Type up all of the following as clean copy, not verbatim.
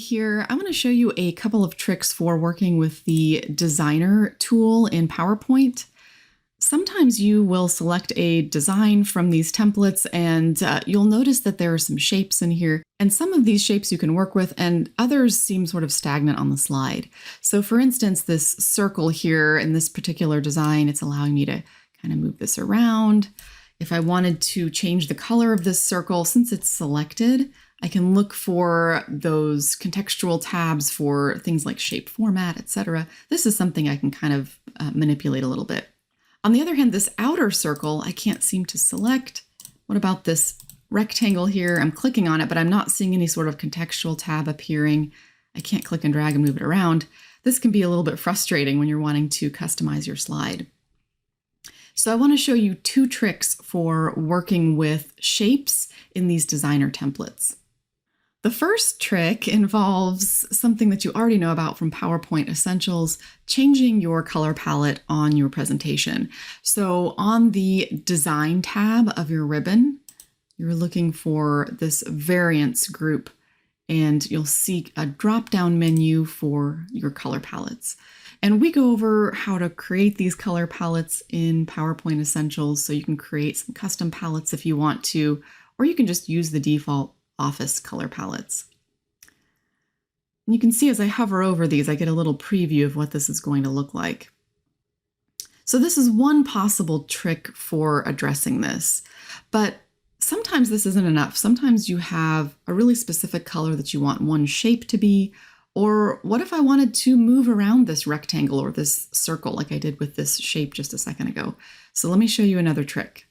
here. I want to show you a couple of tricks for working with the designer tool in PowerPoint. Sometimes you will select a design from these templates and you'll notice that there are some shapes in here, and some of these shapes you can work with and others seem sort of stagnant on the slide. So for instance, this circle here in this particular design, it's allowing me to kind of move this around. If I wanted to change the color of this circle, since it's selected, I can look for those contextual tabs for things like shape format, etc. This is something I can kind of manipulate a little bit. On the other hand, this outer circle, I can't seem to select. What about this rectangle here? I'm clicking on it, but I'm not seeing any sort of contextual tab appearing. I can't click and drag and move it around. This can be a little bit frustrating when you're wanting to customize your slide. So I want to show you two tricks for working with shapes in these designer templates. The first trick involves something that you already know about from PowerPoint Essentials, changing your color palette on your presentation. So on the Design tab of your ribbon, you're looking for this variants group, and you'll see a drop-down menu for your color palettes. And we go over how to create these color palettes in PowerPoint Essentials, so you can create some custom palettes if you want to, or you can just use the default Office color palettes. And you can see as I hover over these, I get a little preview of what this is going to look like. So this is one possible trick for addressing this, but sometimes this isn't enough. Sometimes you have a really specific color that you want one shape to be, or what if I wanted to move around this rectangle or this circle like I did with this shape just a second ago? So let me show you another trick.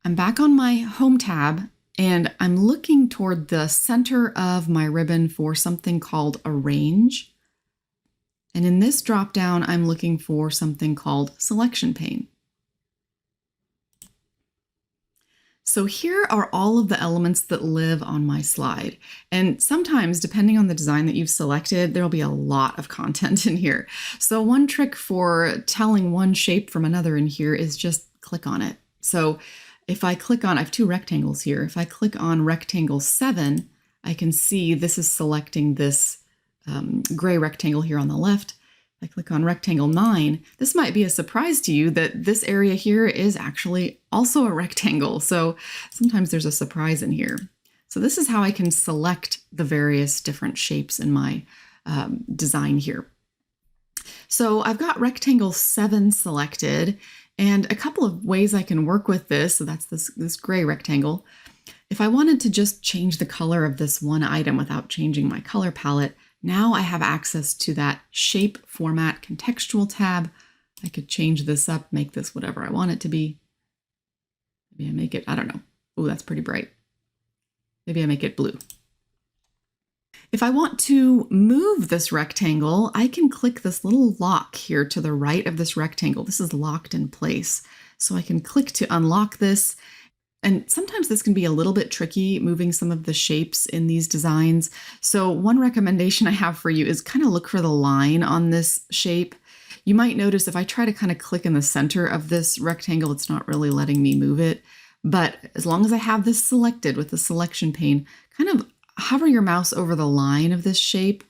I'm back on my Home tab, and I'm looking toward the center of my ribbon for something called Arrange. And in this drop-down, I'm looking for something called Selection Pane. So here are all of the elements that live on my slide. And sometimes, depending on the design that you've selected, there'll be a lot of content in here. So one trick for telling one shape from another in here is just click on it. So if I click on, I have two rectangles here. If I click on rectangle 7, I can see this is selecting this gray rectangle here on the left. If I click on rectangle 9, this might be a surprise to you that this area here is actually also a rectangle. So sometimes there's a surprise in here. So this is how I can select the various different shapes in my design here. So I've got rectangle 7 selected, and a couple of ways I can work with this. So that's this gray rectangle. If I wanted to just change the color of this one item without changing my color palette, now I have access to that Shape Format Contextual tab. I could change this up, make this whatever I want it to be. Maybe I make it, I don't know. Oh, that's pretty bright. Maybe I make it blue. If I want to move this rectangle, I can click this little lock here to the right of this rectangle. This is locked in place. So I can click to unlock this. And sometimes this can be a little bit tricky, moving some of the shapes in these designs. So one recommendation I have for you is kind of look for the line on this shape. You might notice if I try to kind of click in the center of this rectangle, it's not really letting me move it. But as long as I have this selected with the selection pane, kind of hover your mouse over the line of this shape,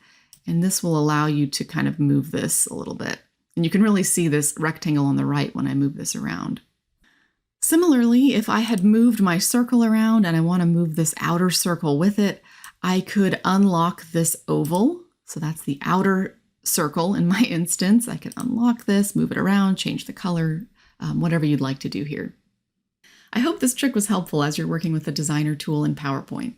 and this will allow you to kind of move this a little bit. And you can really see this rectangle on the right when I move this around. Similarly, if I had moved my circle around and I want to move this outer circle with it, I could unlock this oval. So that's the outer circle in my instance. I could unlock this, move it around, change the color, whatever you'd like to do here. I hope this trick was helpful as you're working with the designer tool in PowerPoint.